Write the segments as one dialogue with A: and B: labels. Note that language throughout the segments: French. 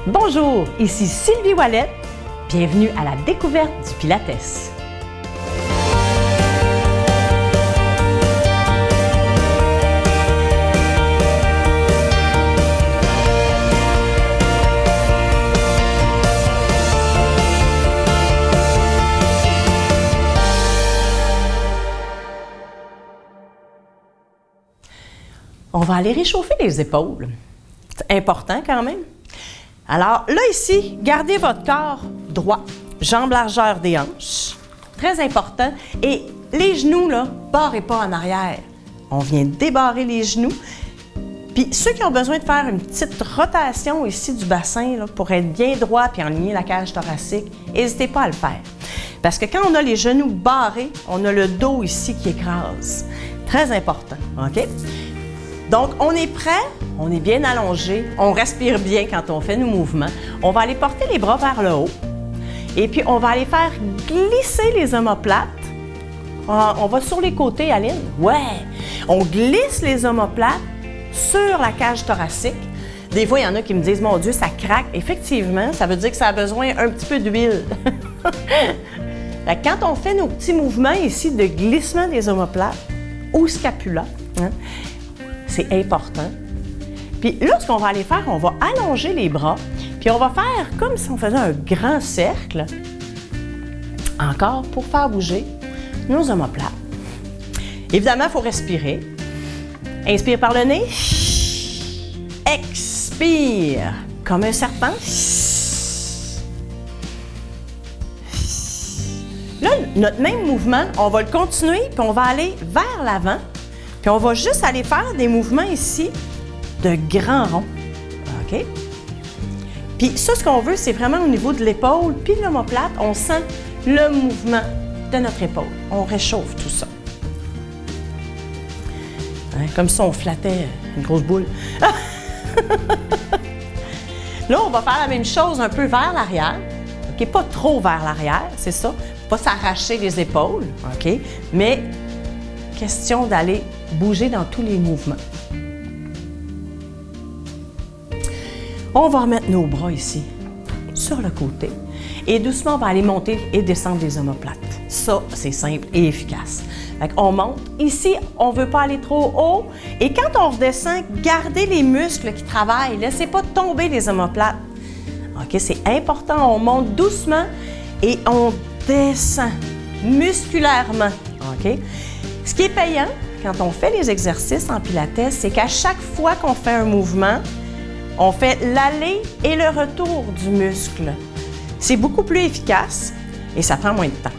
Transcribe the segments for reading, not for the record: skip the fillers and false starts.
A: Bonjour, ici Sylvie Ouellette. Bienvenue à la découverte du Pilates. On va aller réchauffer les épaules. C'est important quand même. Alors là ici, gardez votre corps droit, jambes largeur des hanches. Très important. Et les genoux, là, barrez pas en arrière. On vient débarrer les genoux. Puis ceux qui ont besoin de faire une petite rotation ici du bassin là, pour être bien droit puis aligner la cage thoracique, n'hésitez pas à le faire. Parce que quand on a les genoux barrés, on a le dos ici qui écrase. Très important, OK? Donc, on est prêt, on est bien allongé, on respire bien quand on fait nos mouvements. On va aller porter les bras vers le haut et puis on va aller faire glisser les omoplates. On va sur les côtés, Aline. Ouais! On glisse les omoplates sur la cage thoracique. Des fois, il y en a qui me disent « Mon Dieu, ça craque! » Effectivement, ça veut dire que ça a besoin un petit peu d'huile. Quand on fait nos petits mouvements ici de glissement des omoplates ou scapula, hein, c'est important. Puis là, ce qu'on va aller faire, on va allonger les bras, puis on va faire comme si on faisait un grand cercle, encore pour faire bouger nos omoplates. Évidemment, il faut respirer. Inspire par le nez. Expire comme un serpent. Là, notre même mouvement, on va le continuer, puis on va aller vers l'avant. Puis on va juste aller faire des mouvements ici de grands ronds. OK? Puis ça, ce qu'on veut, c'est vraiment au niveau de l'épaule puis de l'omoplate, on sent le mouvement de notre épaule. On réchauffe tout ça. Hein, comme si on flattait une grosse boule. Là, on va faire la même chose un peu vers l'arrière. OK? Pas trop vers l'arrière, c'est ça. Pas s'arracher les épaules. OK? Mais question d'aller bouger dans tous les mouvements. On va remettre nos bras ici, sur le côté. Et doucement, on va aller monter et descendre les omoplates. Ça, c'est simple et efficace. On monte. Ici, on ne veut pas aller trop haut. Et quand on redescend, gardez les muscles qui travaillent. Laissez pas tomber les omoplates. OK, c'est important. On monte doucement et on descend musculairement. OK? Ce qui est payant, quand on fait les exercices en Pilates, c'est qu'à chaque fois qu'on fait un mouvement, on fait l'aller et le retour du muscle. C'est beaucoup plus efficace et ça prend moins de temps.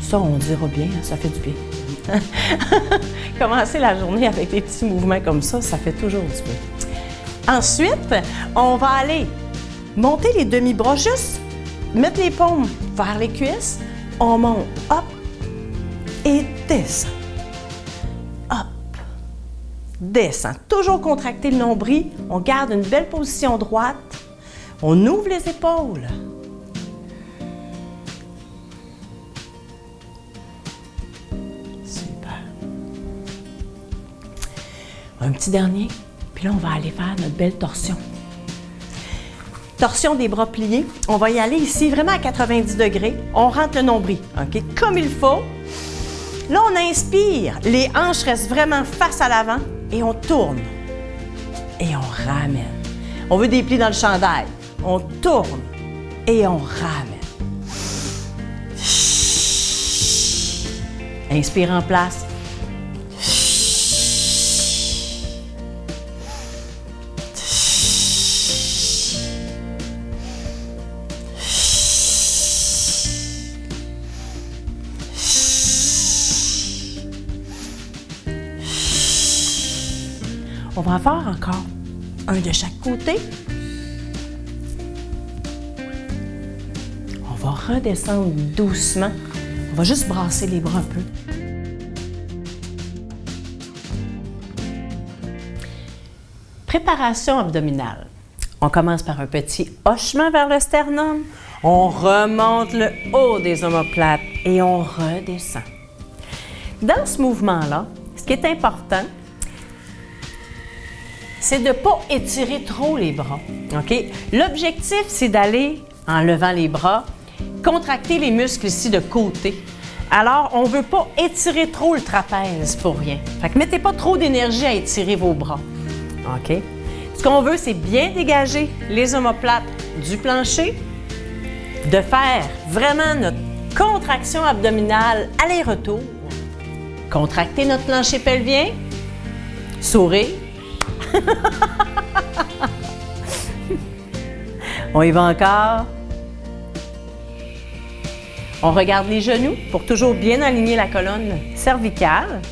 A: Ça, on dira bien, ça fait du bien. Commencer la journée avec des petits mouvements comme ça fait toujours du bien. Ensuite, on va aller monter les demi-bras, juste mettre les paumes vers les cuisses. On monte, hop, et descend. Hop, descend. Toujours contracter le nombril. On garde une belle position droite. On ouvre les épaules. Super. Un petit dernier. Puis là, on va aller faire notre belle torsion. Torsion des bras pliés. On va y aller ici vraiment à 90 degrés. On rentre le nombril, OK? Comme il faut. Là, on inspire. Les hanches restent vraiment face à l'avant et on tourne. Et on ramène. On veut des plis dans le chandail. On tourne et on ramène. Inspire en place. On va en faire encore un de chaque côté. On va redescendre doucement. On va juste brasser les bras un peu. Préparation abdominale. On commence par un petit hochement vers le sternum. On remonte le haut des omoplates et on redescend. Dans ce mouvement-là, ce qui est important, c'est de ne pas étirer trop les bras. OK? L'objectif, c'est d'aller, en levant les bras, contracter les muscles ici de côté. Alors, on ne veut pas étirer trop le trapèze pour rien. Fait que mettez pas trop d'énergie à étirer vos bras. OK? Ce qu'on veut, c'est bien dégager les omoplates du plancher, de faire vraiment notre contraction abdominale aller-retour, contracter notre plancher pelvien, sourire. On y va encore. On regarde les genoux pour toujours bien aligner la colonne cervicale.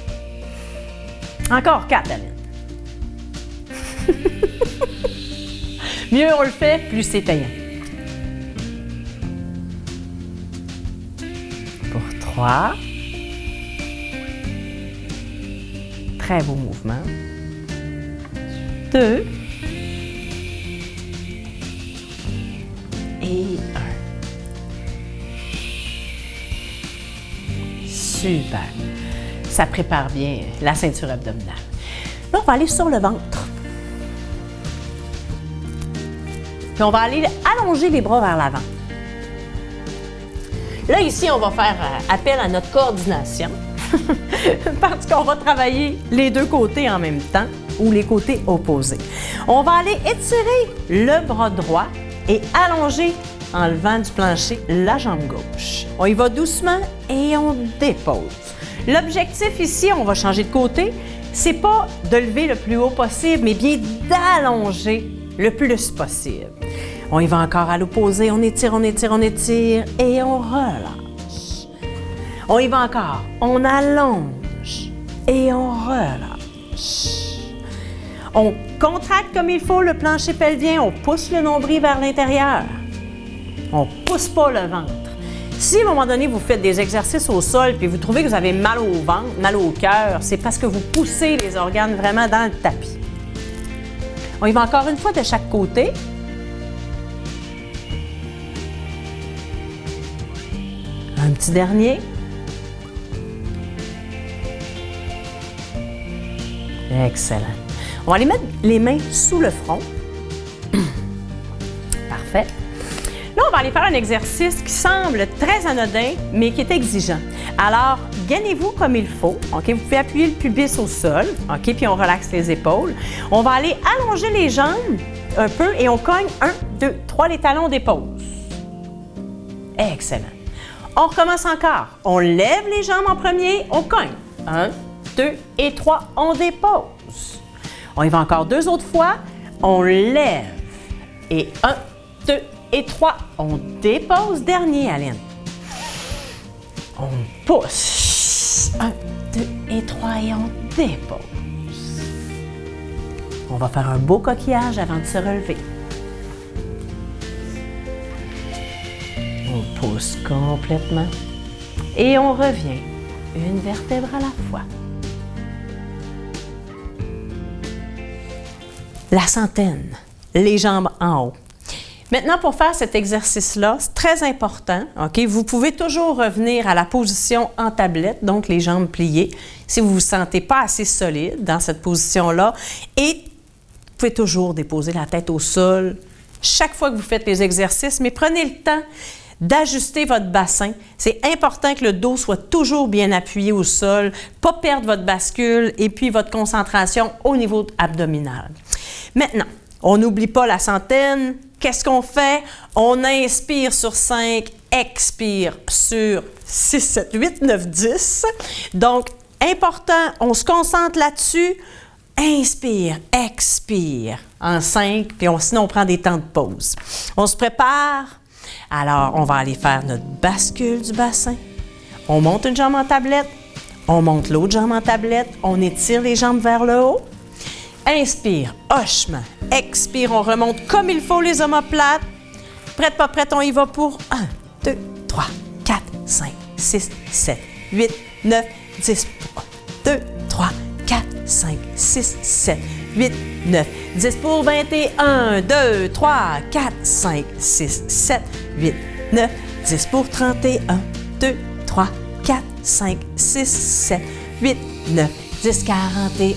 A: Encore 4, Aline. Mieux on le fait, plus c'est payant. Pour 3. Très beau mouvement. 2. Et 1. Super. Ça prépare bien la ceinture abdominale. Là, on va aller sur le ventre. Puis on va aller allonger les bras vers l'avant. Là, ici, on va faire appel à notre coordination parce qu'on va travailler les deux côtés en même temps ou les côtés opposés. On va aller étirer le bras droit et allonger en levant du plancher la jambe gauche. On y va doucement et on dépose. L'objectif ici, on va changer de côté, c'est pas de lever le plus haut possible, mais bien d'allonger le plus possible. On y va encore à l'opposé, on étire, on étire, on étire et on relâche. On y va encore, on allonge et on relâche. On contracte comme il faut le plancher pelvien, on pousse le nombril vers l'intérieur. On ne pousse pas le ventre. Si à un moment donné, vous faites des exercices au sol et vous trouvez que vous avez mal au ventre, mal au cœur, c'est parce que vous poussez les organes vraiment dans le tapis. On y va encore une fois de chaque côté. Un petit dernier. Excellent. On va aller mettre les mains sous le front. Parfait. Là, on va aller faire un exercice qui semble très anodin, mais qui est exigeant. Alors, gainez-vous comme il faut. OK? Vous pouvez appuyer le pubis au sol. OK? Puis on relaxe les épaules. On va aller allonger les jambes un peu et on cogne 1, 2, 3, les talons dépose. Excellent. On recommence encore. On lève les jambes en premier, on cogne. 1, 2 et 3, on dépose. On y va encore 2 autres fois. On lève et 1, 2 et 3, on dépose. Dernier, Aline. On pousse. 1, 2 et 3 et on dépose. On va faire un beau coquillage avant de se relever. On pousse complètement et on revient une vertèbre à la fois. La centaine, les jambes en haut. Maintenant, pour faire cet exercice-là, c'est très important. OK? Vous pouvez toujours revenir à la position en tablette, donc les jambes pliées, si vous ne vous sentez pas assez solide dans cette position-là. Et vous pouvez toujours déposer la tête au sol chaque fois que vous faites les exercices, mais prenez le temps d'ajuster votre bassin. C'est important que le dos soit toujours bien appuyé au sol, pas perdre votre bascule et puis votre concentration au niveau abdominal. Maintenant, on n'oublie pas la centaine. Qu'est-ce qu'on fait? On inspire sur 5, expire sur 6, 7, 8, 9, 10. Donc, important, on se concentre là-dessus. Inspire, expire en 5, puis sinon on prend des temps de pause. On se prépare. Alors, on va aller faire notre bascule du bassin. On monte une jambe en tablette, on monte l'autre jambe en tablette, on étire les jambes vers le haut. Inspire, hochement. Expire, on remonte comme il faut les omoplates. Prête, pas prête, on y va pour 1, 2, 3, 4, 5, 6, 7, 8, 9, 10. 2, 3, 4, 5, 6, 7, 8, 9, 10 pour 21. 2, 3, 4, 5, 6, 7, 8, 9, 10 pour 31. 2, 3, 4, 5, 6, 7, 8, 9, 10, 41.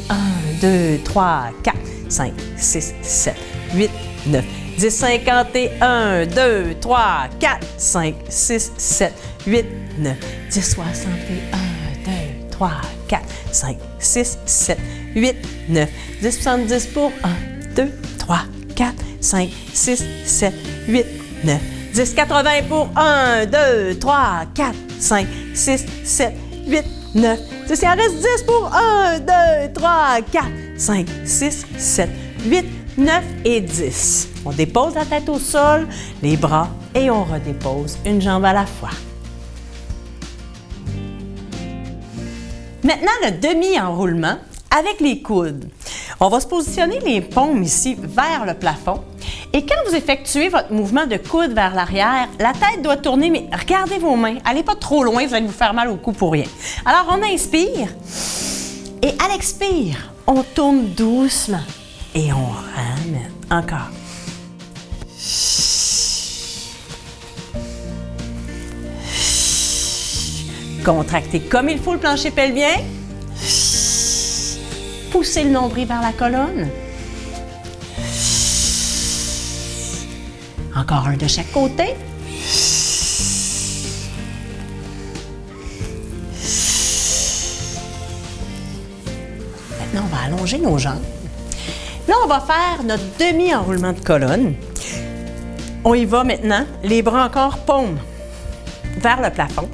A: 2, 3, 4, 5, 6, 7, 8, 9, 10, 51, 2, 3, 4, 5, 6, 7, 8, 9, 10, 61, 2, 3, 4, 5, 6, 7, 8, 9, 10, 70 pour 1, 2, 3, 4, 5, 6, 7, 8, 9, 10, 80 pour 1, 2, 3, 4, 5, 6, 7, 8, 9, 10, il en reste 10 pour 1, 2, 3, 4, 5, 6, 7, 8, 9 et 10. On dépose la tête au sol, les bras et on redépose une jambe à la fois. Maintenant, le demi-enroulement avec les coudes. On va se positionner les paumes ici vers le plafond. Et quand vous effectuez votre mouvement de coude vers l'arrière, la tête doit tourner, mais regardez vos mains. Allez pas trop loin, vous allez vous faire mal au cou pour rien. Alors, on inspire et à l'expire, on tourne doucement et on ramène. Encore. Contractez comme il faut le plancher pelvien. Poussez le nombril vers la colonne. Encore un de chaque côté. Maintenant, on va allonger nos jambes. Là, on va faire notre demi-enroulement de colonne. On y va maintenant. Les bras encore paumes vers le plafond.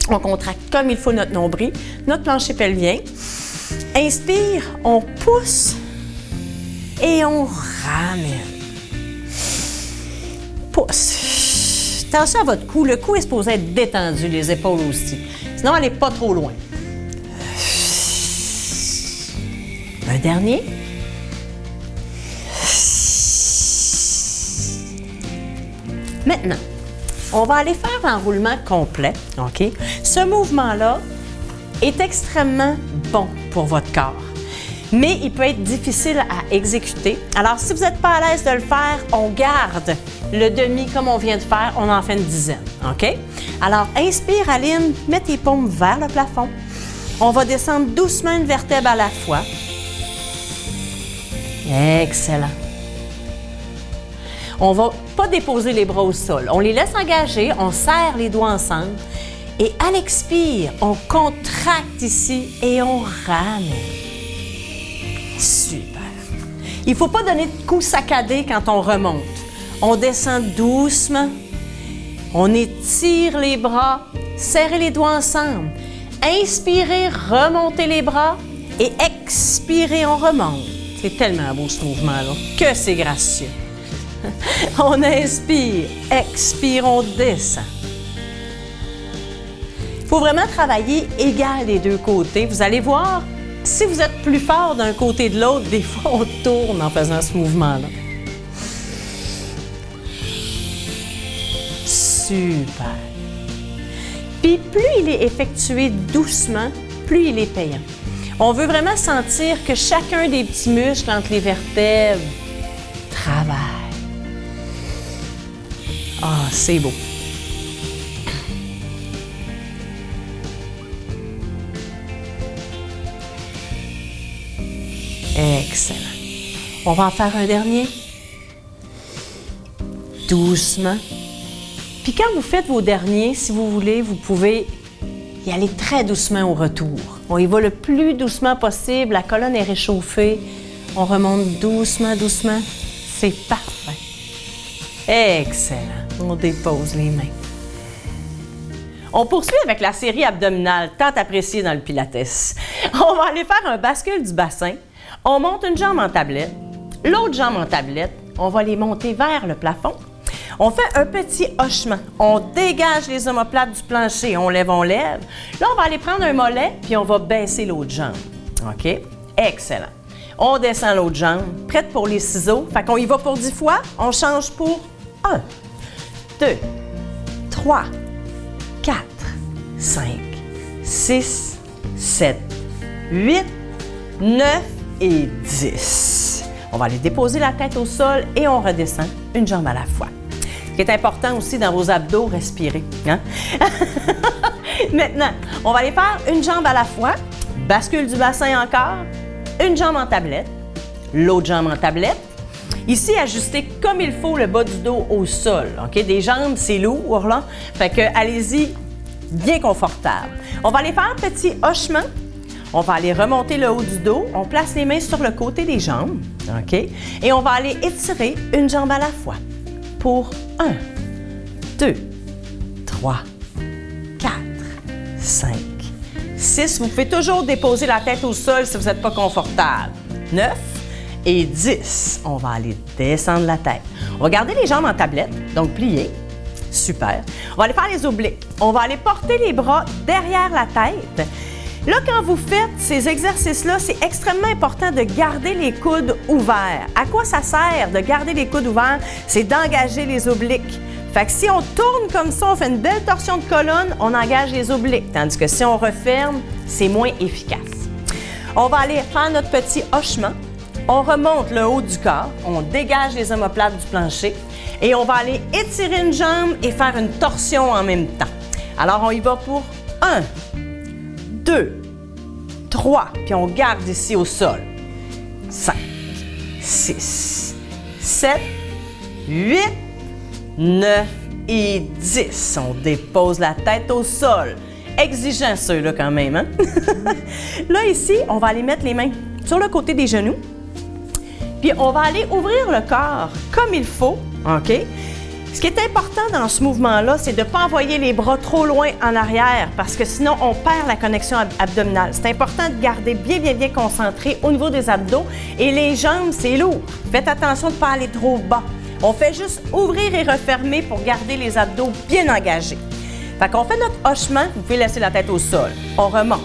A: On contracte comme il faut notre nombril, notre plancher pelvien. Inspire, on pousse et on ramène. Pousse. Attention à votre cou. Le cou est supposé être détendu, les épaules aussi. Sinon, elle n'est pas trop loin. Un dernier. Maintenant, on va aller faire l'enroulement complet, OK? Ce mouvement-là est extrêmement bon pour votre corps, mais il peut être difficile à exécuter. Alors, si vous n'êtes pas à l'aise de le faire, on garde le demi comme on vient de faire, on en fait une dizaine, OK? Alors, inspire, Aline, mets tes paumes vers le plafond. On va descendre doucement une vertèbre à la fois. Excellent. On ne va pas déposer les bras au sol. On les laisse engager, on serre les doigts ensemble. Et à l'expire, on contracte ici et on ramène. Super. Il ne faut pas donner de coups saccadés quand on remonte. On descend doucement. On étire les bras, serrez les doigts ensemble. Inspirez, remontez les bras et expirez, on remonte. C'est tellement beau ce mouvement-là, que c'est gracieux. On inspire, expire, on descend. Il faut vraiment travailler égal des deux côtés. Vous allez voir, si vous êtes plus fort d'un côté de l'autre, des fois on tourne en faisant ce mouvement-là. Super. Puis plus il est effectué doucement, plus il est payant. On veut vraiment sentir que chacun des petits muscles entre les vertèbres travaille. Ah, c'est beau. Excellent. On va en faire un dernier. Doucement. Puis quand vous faites vos derniers, si vous voulez, vous pouvez y aller très doucement au retour. On y va le plus doucement possible. La colonne est réchauffée. On remonte doucement. C'est parfait. Excellent. On dépose les mains. On poursuit avec la série abdominale tant appréciée dans le Pilates. On va aller faire un bascule du bassin. On monte une jambe en tablette, l'autre jambe en tablette. On va les monter vers le plafond. On fait un petit hochement. On dégage les omoplates du plancher. On lève. Là, on va aller prendre un mollet, puis on va baisser l'autre jambe. OK? Excellent. On descend l'autre jambe. Prête pour les ciseaux. Fait qu'on y va pour 10 fois. On change pour 1, 2, 3, 4, 5, 6, 7, 8, 9 et 10. On va aller déposer la tête au sol et on redescend une jambe à la fois. Ce qui est important aussi dans vos abdos, respirer. Hein? Maintenant, on va aller faire une jambe à la fois, bascule du bassin encore, une jambe en tablette, l'autre jambe en tablette. Ici, ajustez comme il faut le bas du dos au sol. OK? Des jambes, c'est lourd, là. Fait que allez-y bien confortable. On va aller faire un petit hochement. On va aller remonter le haut du dos. On place les mains sur le côté des jambes. OK? Et on va aller étirer une jambe à la fois. Pour 1, 2, 3, 4, 5, 6. Vous pouvez toujours déposer la tête au sol si vous n'êtes pas confortable. 9 et 10. On va aller descendre la tête. On va garder les jambes en tablette, donc pliées. Super. On va aller faire les obliques. On va aller porter les bras derrière la tête. Là, quand vous faites ces exercices-là, c'est extrêmement important de garder les coudes ouverts. À quoi ça sert de garder les coudes ouverts? C'est d'engager les obliques. Fait que si on tourne comme ça, on fait une belle torsion de colonne, on engage les obliques. Tandis que si on referme, c'est moins efficace. On va aller faire notre petit hochement. On remonte le haut du corps, on dégage les omoplates du plancher et on va aller étirer une jambe et faire une torsion en même temps. Alors, on y va pour 1, 2, 3, puis on garde ici au sol. 5, 6, 7, 8, 9 et 10. On dépose la tête au sol. Exigeant ceux-là quand même, hein? Là, ici, on va aller mettre les mains sur le côté des genoux. Puis on va aller ouvrir le corps comme il faut, OK? Ce qui est important dans ce mouvement-là, c'est de ne pas envoyer les bras trop loin en arrière parce que sinon, on perd la connexion abdominale. C'est important de garder bien concentré au niveau des abdos et les jambes, c'est lourd. Faites attention de ne pas aller trop bas. On fait juste ouvrir et refermer pour garder les abdos bien engagés. Fait qu'on fait notre hochement, vous pouvez laisser la tête au sol. On remonte.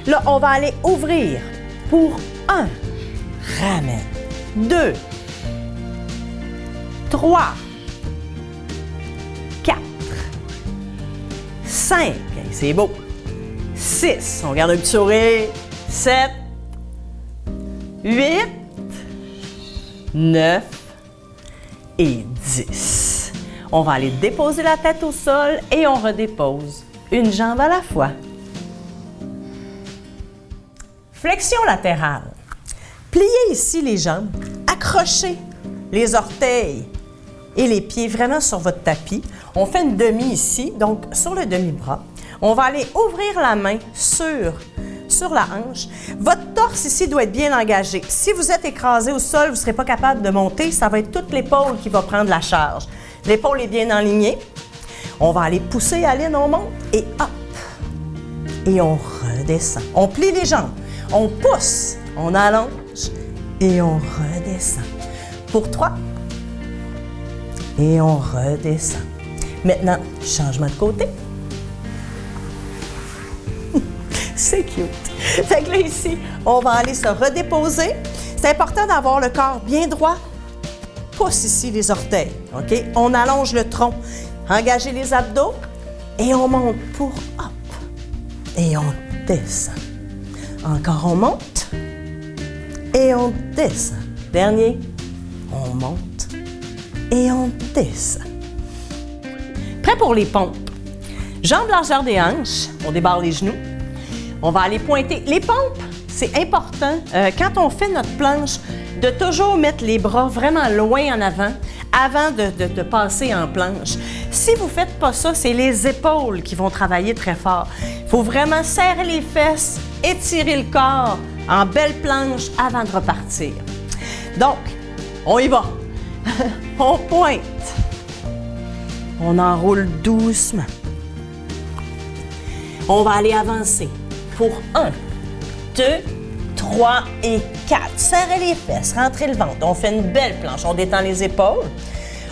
A: Là, on va aller ouvrir pour 1, ramène. 2, 3, 4, 5, c'est beau. 6, on garde un petit sourire. 7, 8, 9 et 10. On va aller déposer la tête au sol et on redépose une jambe à la fois. Flexion latérale. Pliez ici les jambes, accrochez les orteils et les pieds vraiment sur votre tapis. On fait une demi ici, donc sur le demi-bras. On va aller ouvrir la main sur la hanche. Votre torse ici doit être bien engagé. Si vous êtes écrasé au sol, vous ne serez pas capable de monter, ça va être toute l'épaule qui va prendre la charge. L'épaule est bien enlignée. On va aller pousser, Aline, on monte et hop! Et on redescend. On plie les jambes, on pousse, on allonge et on redescend. Pour 3. Et on redescend. Maintenant, changement de côté. C'est cute. Fait que là, ici, on va aller se redéposer. C'est important d'avoir le corps bien droit. Pousse ici les orteils, OK? On allonge le tronc. Engagez les abdos et on monte pour hop. Et on descend. Encore, on monte et on descend. Dernier, on monte et on descend. Prêt pour les pompes. Jambes largeur des hanches, on débarre les genoux. On va aller pointer. Les pompes, c'est important quand on fait notre planche de toujours mettre les bras vraiment loin en avant de passer en planche. Si vous ne faites pas ça, c'est les épaules qui vont travailler très fort. Il faut vraiment serrer les fesses, étirer le corps en belle planche avant de repartir. Donc, on y va. On pointe. On enroule doucement. On va aller avancer pour 1, 2, 3 et 4. Serrez les fesses, rentrez le ventre. On fait une belle planche. On détend les épaules.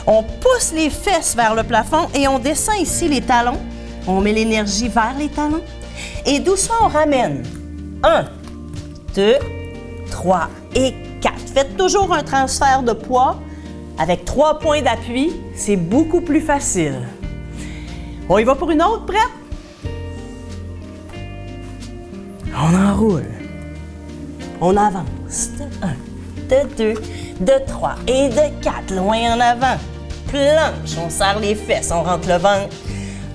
A: On pousse les fesses vers le plafond et on descend ici les talons. On met l'énergie vers les talons. Et doucement, on ramène. 1, 2, 3 et 4. Faites toujours un transfert de poids avec 3 points d'appui. C'est beaucoup plus facile. On y va pour une autre, prête? On enroule. On avance. De 1, de 2, de 3 et de 4. Loin en avant. Planche. On serre les fesses. On rentre le ventre.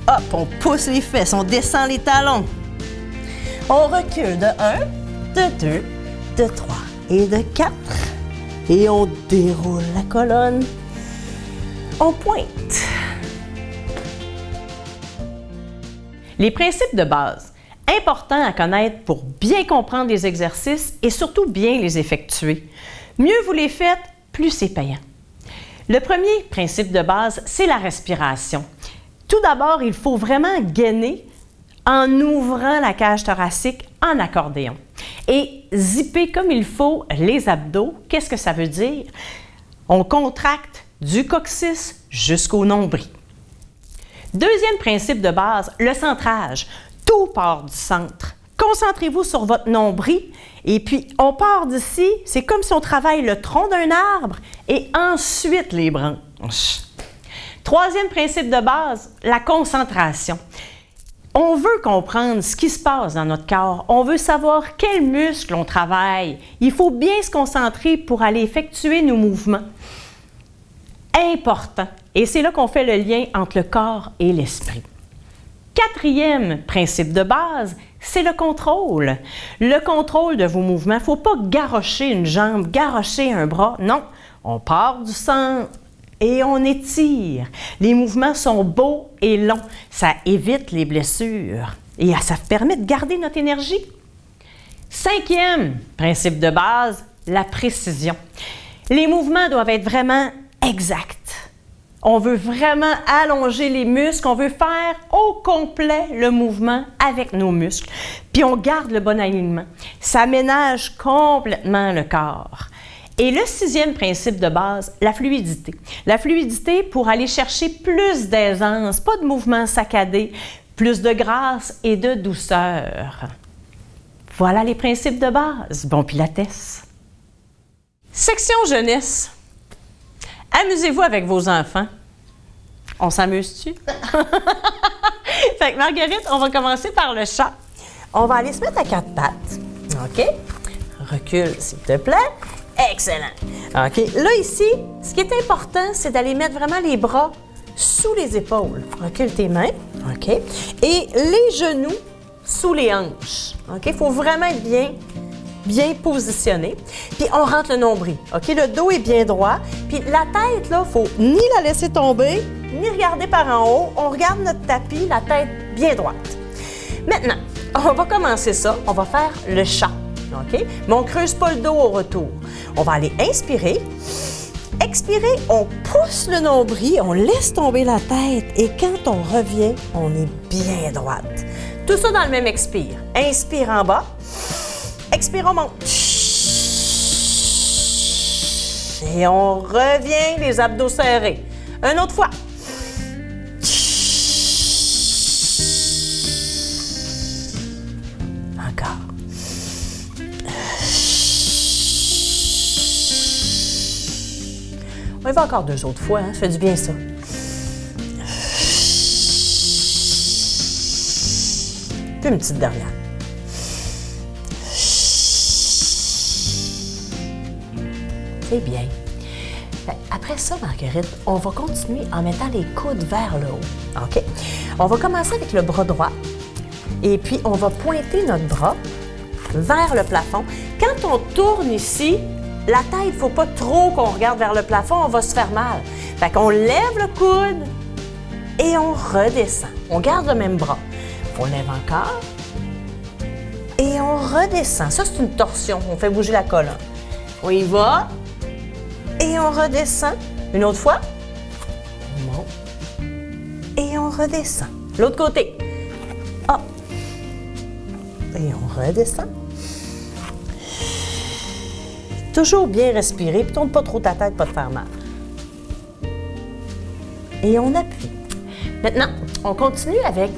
A: Hop, on pousse les fesses. On descend les talons. On recule de 1, de 2, de 3 et de 4. Et on déroule la colonne. On pointe. Les principes de base, importants à connaître pour bien comprendre les exercices et surtout bien les effectuer. Mieux vous les faites, plus c'est payant. Le premier principe de base, c'est la respiration. Tout d'abord, il faut vraiment gainer en ouvrant la cage thoracique en accordéon. Et zipper comme il faut les abdos. Qu'est-ce que ça veut dire? On contracte du coccyx jusqu'au nombril. Deuxième principe de base, le centrage. Tout part du centre. Concentrez-vous sur votre nombril et puis on part d'ici. C'est comme si on travaille le tronc d'un arbre et ensuite les branches. Troisième principe de base, la concentration. On veut comprendre ce qui se passe dans notre corps. On veut savoir quels muscles on travaille. Il faut bien se concentrer pour aller effectuer nos mouvements. Important. Et c'est là qu'on fait le lien entre le corps et l'esprit. Quatrième principe de base, c'est le contrôle. Le contrôle de vos mouvements. Il ne faut pas garrocher une jambe, garrocher un bras. Non, on part du centre et on étire. Les mouvements sont beaux et longs. Ça évite les blessures et ça permet de garder notre énergie. Cinquième principe de base, la précision. Les mouvements doivent être vraiment exacts. On veut vraiment allonger les muscles, on veut faire au complet le mouvement avec nos muscles. Puis on garde le bon alignement. Ça ménage complètement le corps. Et le sixième principe de base, la fluidité. La fluidité pour aller chercher plus d'aisance, pas de mouvements saccadés, plus de grâce et de douceur. Voilà les principes de base. Bon pilates. Section jeunesse. Amusez-vous avec vos enfants. On s'amuse-tu? Fait que Marguerite, on va commencer par le chat. On va aller se mettre à 4 pattes. OK? Recule, s'il te plaît. Excellent. OK. Là, ici, ce qui est important, c'est d'aller mettre vraiment les bras sous les épaules. Recule tes mains. OK? Et les genoux sous les hanches. OK? Il faut vraiment être bien positionné. Puis on rentre le nombril. OK? Le dos est bien droit. Puis la tête, là, il ne faut ni la laisser tomber, ni regarder par en haut. On regarde notre tapis, la tête bien droite. Maintenant, on va commencer ça. On va faire le chat. OK? Mais on ne creuse pas le dos au retour. On va aller inspirer. Expirer, on pousse le nombril, on laisse tomber la tête. Et quand on revient, on est bien droite. Tout ça dans le même expire. Inspire en bas. Expire, on monte. Et on revient, les abdos serrés. Une autre fois. Encore. On y va encore 2 autres fois, hein? Ça fait du bien, ça. Puis une petite dernière. C'est bien. Après ça, Marguerite, on va continuer en mettant les coudes vers le haut. OK? On va commencer avec le bras droit. Et puis, on va pointer notre bras vers le plafond. Quand on tourne ici, la tête, il ne faut pas trop qu'on regarde vers le plafond, on va se faire mal. Fait qu'on lève le coude et on redescend. On garde le même bras. On lève encore et on redescend. Ça, c'est une torsion. On fait bouger la colonne. On y va. Et on redescend. Une autre fois. On monte. Et on redescend. L'autre côté. Hop. Et on redescend. Toujours bien respirer. Puis tourne pas trop ta tête, pas te faire mal. Et on appuie. Maintenant, on continue avec...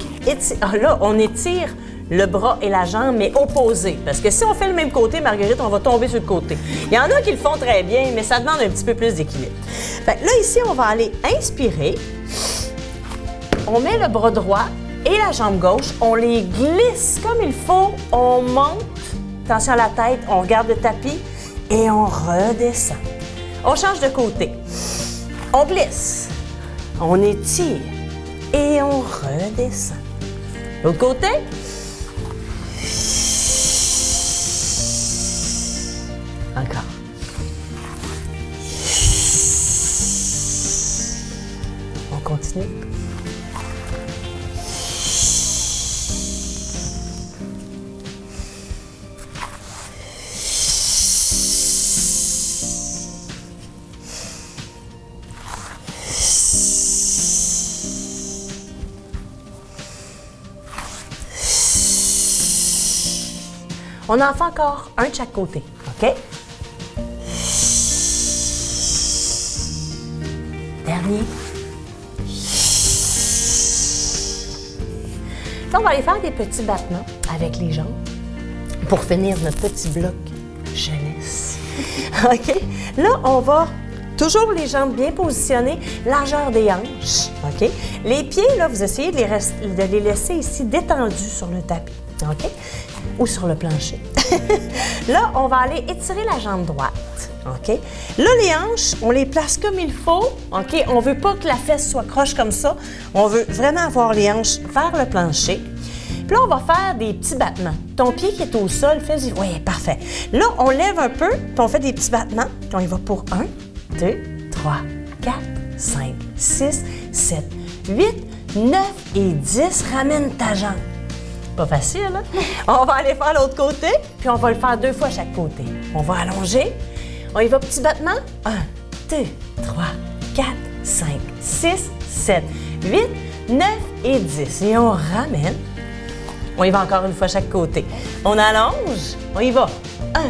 A: Là, on étire le bras et la jambe, mais opposés. Parce que si on fait le même côté, Marguerite, on va tomber sur le côté. Il y en a qui le font très bien, mais ça demande un petit peu plus d'équilibre. Là, ici, on va aller inspirer. On met le bras droit et la jambe gauche. On les glisse comme il faut. On monte. Attention à la tête. On regarde le tapis et on redescend. On change de côté. On glisse. On étire et on redescend. L'autre côté. Encore. On continue. On en fait encore un de chaque côté, OK? Dernier. Là, on va aller faire des petits battements avec les jambes pour finir notre petit bloc jeunesse. OK? Là, on va toujours les jambes bien positionnées, largeur des hanches. OK? Les pieds, là, vous essayez de les laisser ici détendus sur le tapis. OK? Ou sur le plancher. Là, on va aller étirer la jambe droite. OK? Là, les hanches, on les place comme il faut. OK? On ne veut pas que la fesse soit croche comme ça. On veut vraiment avoir les hanches vers le plancher. Puis là, on va faire des petits battements. Ton pied qui est au sol, fais-y. Oui, parfait. Là, on lève un peu, puis on fait des petits battements. On y va pour 1, 2, 3, 4, 5, 6, 7, 8, 9 et 10. Ramène ta jambe. Pas facile, hein? On va aller faire l'autre côté, puis on va le faire 2 fois chaque côté. On va allonger. On y va petit battement. 1, 2, 3, 4, 5, 6, 7, 8, 9 et 10. Et on ramène. On y va encore une fois chaque côté. On allonge. On y va. 1,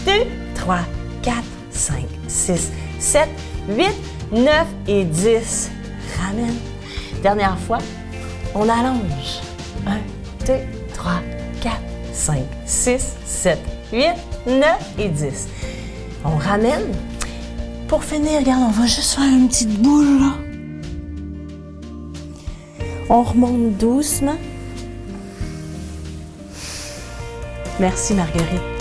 A: 2, 3, 4, 5, 6, 7, 8, 9 et 10. Ramène. Dernière fois. On allonge. 1, 2, 3, 4, 5, 6, 7, 8, 9 et 10. On ramène. Pour finir, regarde, on va juste faire une petite boule, là. On remonte doucement. Merci, Marguerite.